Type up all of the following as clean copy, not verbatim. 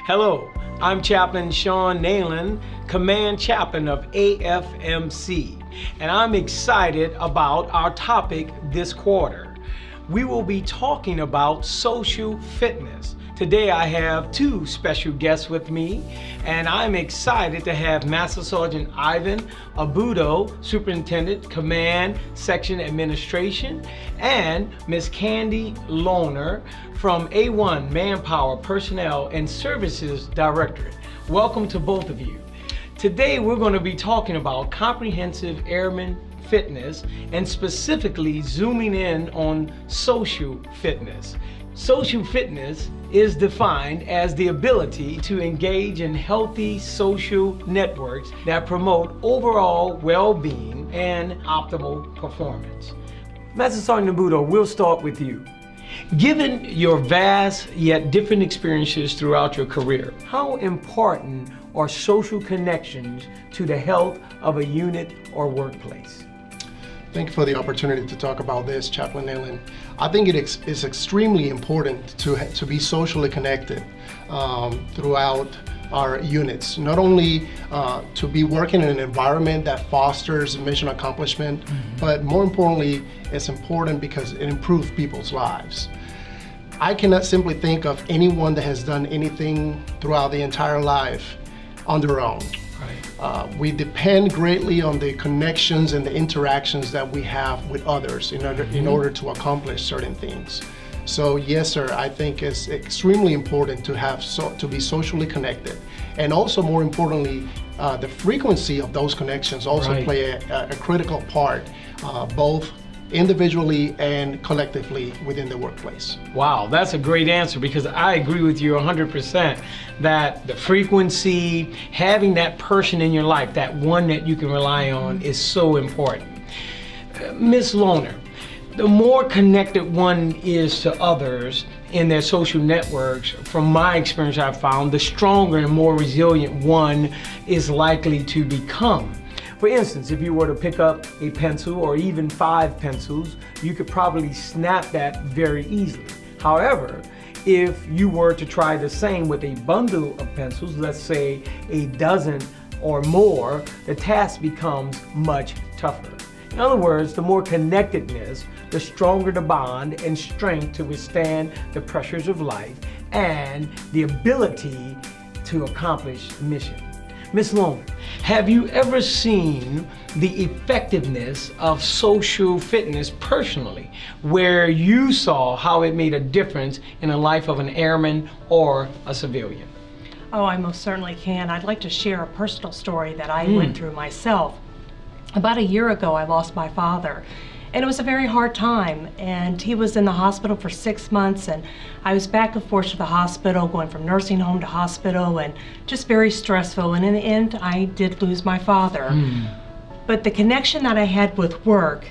Hello, I'm Chaplain Shon Neyland, Command Chaplain of AFMC, and I'm excited about our topic this quarter. We will be talking about social fitness. Today I have two special guests with me, and I'm excited to have Master Sergeant Ivan Abudo, Superintendent, Command, Section Administration, and Ms. Candy Lohner from A1 Manpower Personnel and Services Directorate. Welcome to both of you. Today we're going to be talking about comprehensive airman fitness and specifically zooming in on social fitness. Social fitness is defined as the ability to engage in healthy social networks that promote overall well-being and optimal performance. Master Sergeant Abudo, we'll start with you. Given your vast yet different experiences throughout your career, how important are social connections to the health of a unit or workplace? Thank you for the opportunity to talk about this, Chaplain Neyland. I think it is extremely important to be socially connected throughout our units. Not only to be working in an environment that fosters mission accomplishment, but more importantly, it's important because it improves people's lives. I cannot simply think of anyone that has done anything throughout the entire life on their own. We depend greatly on the connections and the interactions that we have with others in order to accomplish certain things. So yes, sir, I think it's extremely important to be socially connected, and also more importantly, the frequency of those connections also play a critical part, both individually and collectively within the workplace. Wow, that's a great answer, because I agree with you 100% that the frequency, having that person in your life, that one that you can rely on, is so important. Ms. Lohner, the more connected one is to others in their social networks, from my experience I've found, the stronger and more resilient one is likely to become. For instance, if you were to pick up a pencil or even 5 pencils, you could probably snap that very easily. However, if you were to try the same with a bundle of pencils, let's say a dozen or more, the task becomes much tougher. In other words, the more connectedness, the stronger the bond and strength to withstand the pressures of life and the ability to accomplish the mission. Ms. Lohner, have you ever seen the effectiveness of social fitness personally, where you saw how it made a difference in the life of an airman or a civilian? Oh, I most certainly can. I'd like to share a personal story that I went through myself. About a year ago, I lost my father. And it was a very hard time, and he was in the hospital for 6 months, and I was back and forth to the hospital, going from nursing home to hospital, and just very stressful. And in the end, I did lose my father. But the connection that I had with work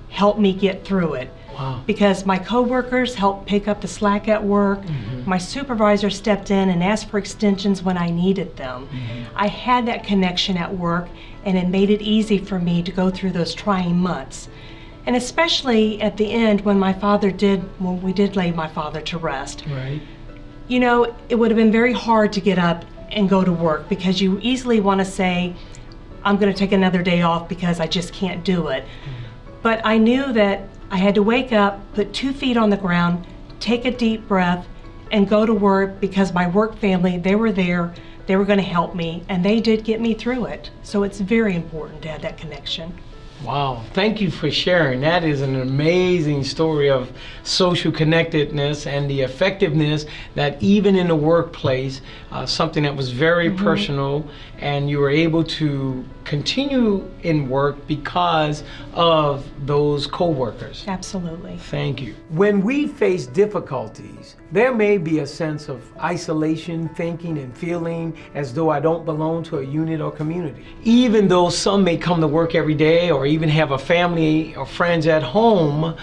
helped me get through it. Wow. Because my coworkers helped pick up the slack at work. My supervisor stepped in and asked for extensions when I needed them. I had that connection at work, and it made it easy for me to go through those trying months. And especially at the end when we did lay my father to rest. Right. You know, it would have been very hard to get up and go to work, because you easily want to say, I'm going to take another day off because I just can't do it. But I knew that I had to wake up, put 2 feet on the ground, take a deep breath, and go to work, because my work family, they were there, they were going to help me, and they did get me through it. So it's very important to have that connection. Wow, thank you for sharing. That is an amazing story of social connectedness and the effectiveness that even in the workplace, something that was very personal, and you were able to continue in work because of those co-workers. Absolutely. Thank you. When we face difficulties, there may be a sense of isolation, thinking and feeling as though I don't belong to a unit or community. Even though some may come to work every day or even have a family or friends at home,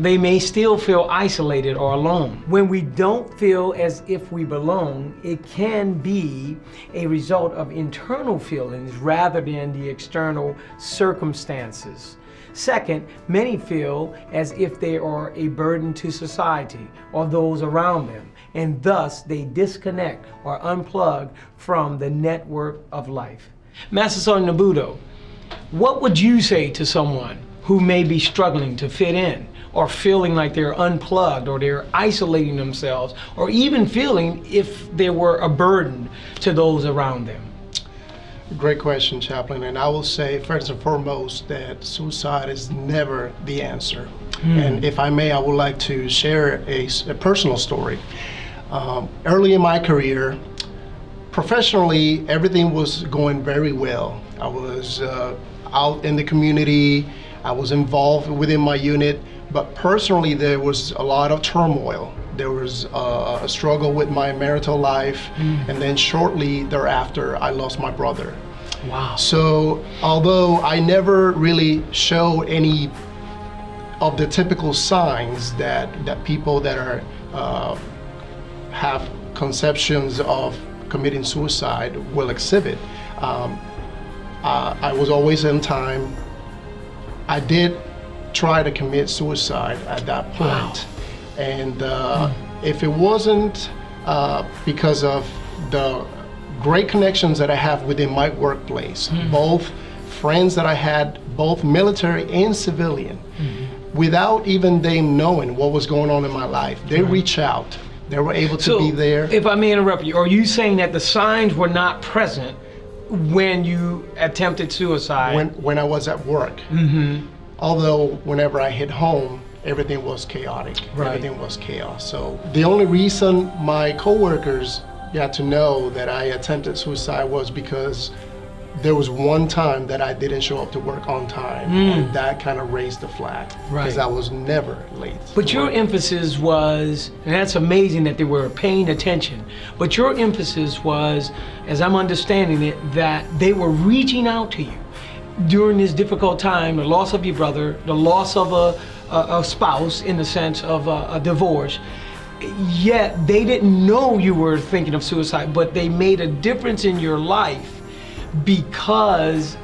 they may still feel isolated or alone. When we don't feel as if we belong, it can be a result of internal feelings rather than the external circumstances. Second, many feel as if they are a burden to society or those around them. and thus they disconnect or unplug from the network of life. Master Sergeant Nabudo, what would you say to someone who may be struggling to fit in, or feeling like they're unplugged, or they're isolating themselves, or even feeling if they were a burden to those around them? Great question, Chaplain. And I will say, first and foremost, that suicide is never the answer. And if I may, I would like to share a personal story. Early in my career, professionally, everything was going very well. I was out in the community, I was involved within my unit, but personally there was a lot of turmoil. There was a struggle with my marital life, and then shortly thereafter I lost my brother. Wow. So although I never really showed any of the typical signs that people that are have conceptions of committing suicide will exhibit, I was always in time. I did try to commit suicide at that point. Wow. And if it wasn't because of the great connections that I have within my workplace, both friends that I had, both military and civilian, without even them knowing what was going on in my life, they reached out. They were able to be there. If I may interrupt you, are you saying that the signs were not present when you attempted suicide? When I was at work. Although whenever I hit home, everything was chaotic. Right. Everything was chaos. So the only reason my coworkers got to know that I attempted suicide was because there was one time that I didn't show up to work on time, and that kind of raised the flag, because I was never late. But your emphasis was, and that's amazing that they were paying attention, but your emphasis was, as I'm understanding it, that they were reaching out to you during this difficult time, the loss of your brother, the loss of a spouse in the sense of a divorce, yet they didn't know you were thinking of suicide, but they made a difference in your life because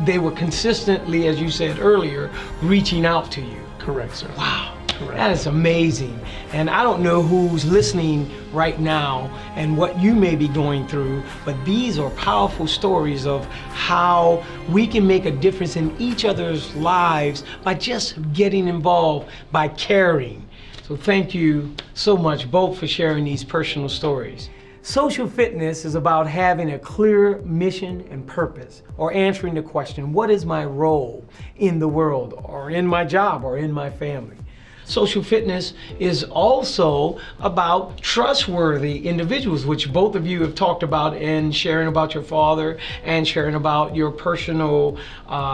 they were consistently, as you said earlier, reaching out to you. Correct, sir. Wow. Correct. That is amazing. And I don't know who's listening right now and what you may be going through, but these are powerful stories of how we can make a difference in each other's lives by just getting involved, by caring. So thank you so much both for sharing these personal stories. Social fitness is about having a clear mission and purpose, or answering the question, what is my role in the world, or in my job, or in my family? Social fitness is also about trustworthy individuals, which both of you have talked about in sharing about your father and sharing about your personal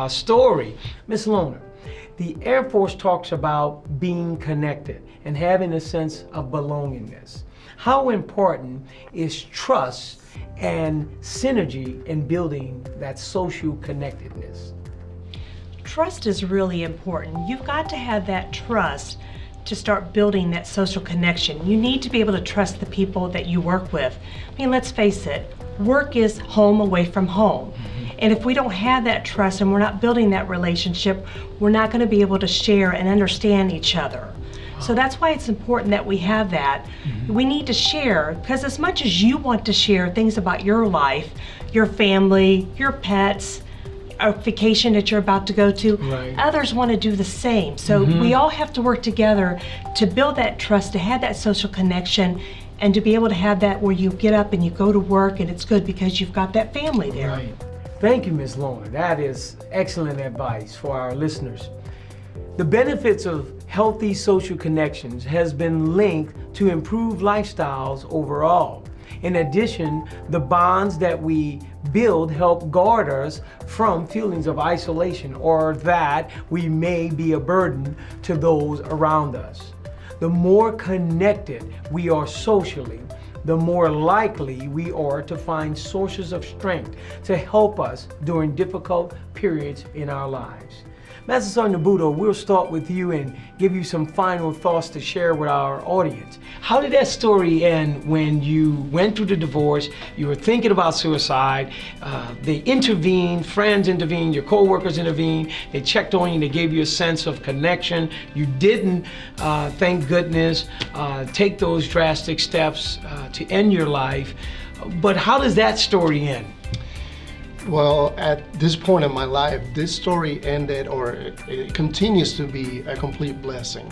story. Ms. Lohner, the Air Force talks about being connected and having a sense of belongingness. How important is trust and synergy in building that social connectedness? Trust is really important. You've got to have that trust to start building that social connection. You need to be able to trust the people that you work with. I mean, let's face it, work is home away from home. And if we don't have that trust and we're not building that relationship, we're not going to be able to share and understand each other. So that's why it's important that we have that. We need to share, because as much as you want to share things about your life, your family, your pets, a vacation that you're about to go to, others want to do the same. So we all have to work together to build that trust, to have that social connection, and to be able to have that where you get up and you go to work and it's good because you've got that family there. Right. Thank you, Ms. Lohner. That is excellent advice for our listeners. The benefits of healthy social connections has been linked to improved lifestyles overall. In addition, the bonds that we build help guard us from feelings of isolation, or that we may be a burden to those around us. The more connected we are socially, the more likely we are to find sources of strength to help us during difficult periods in our lives. Master Sergeant Budo, we'll start with you and give you some final thoughts to share with our audience. How did that story end when you went through the divorce, you were thinking about suicide, they intervened, friends intervened, your co-workers intervened, they checked on you, they gave you a sense of connection. You didn't, thank goodness, take those drastic steps to end your life. But how does that story end? Well, at this point in my life, this story ended, or it continues to be a complete blessing.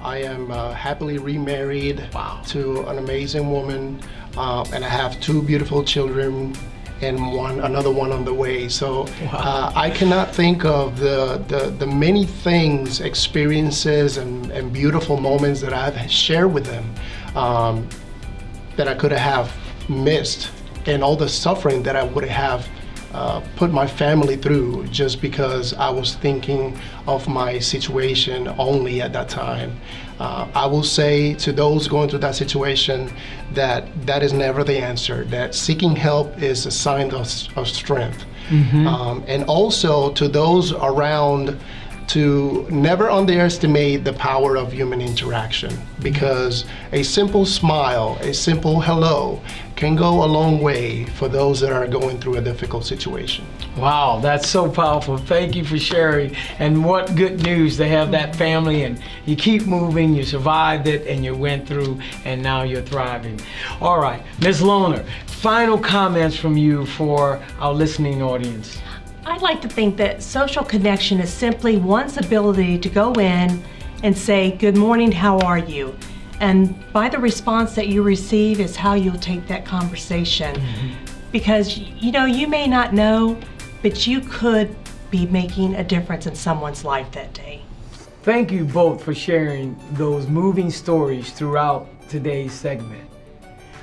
I am happily remarried to an amazing woman, and I have 2 beautiful children and another one on the way. So I cannot think of the many things, experiences, and beautiful moments that I've shared with them that I could have missed, and all the suffering that I would have put my family through just because I was thinking of my situation only at that time. I will say to those going through that situation that that is never the answer, that seeking help is a sign of strength. And also to those around, to never underestimate the power of human interaction, because a simple smile, a simple hello can go a long way for those that are going through a difficult situation. Wow, that's so powerful. Thank you for sharing. And what good news to have that family, and you keep moving, you survived it, and you went through, and now you're thriving. All right, Ms. Lohner, final comments from you for our listening audience. I'd like to think that social connection is simply one's ability to go in and say, "Good morning, how are you?" And by the response that you receive is how you'll take that conversation. Because, you know, you may not know, but you could be making a difference in someone's life that day. Thank you both for sharing those moving stories throughout today's segment.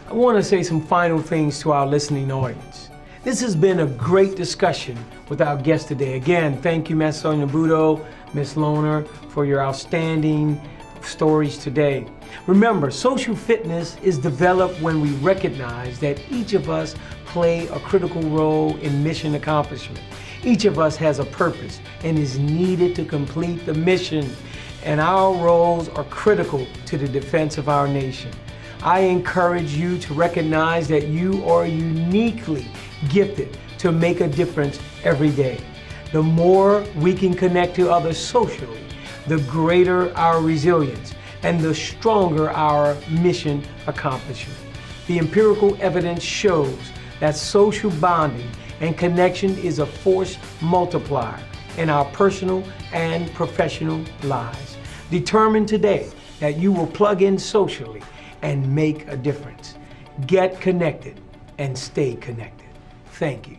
I want to say some final things to our listening audience. This has been a great discussion with our guest today. Again, thank you, Master Sergeant Budo, Ms. Lohner, for your outstanding stories today. Remember, social fitness is developed when we recognize that each of us play a critical role in mission accomplishment. Each of us has a purpose and is needed to complete the mission, and our roles are critical to the defense of our nation. I encourage you to recognize that you are uniquely gifted to make a difference every day. The more we can connect to others socially, the greater our resilience and the stronger our mission accomplishment. The empirical evidence shows that social bonding and connection is a force multiplier in our personal and professional lives. Determine today that you will plug in socially and make a difference. Get connected and stay connected. Thank you.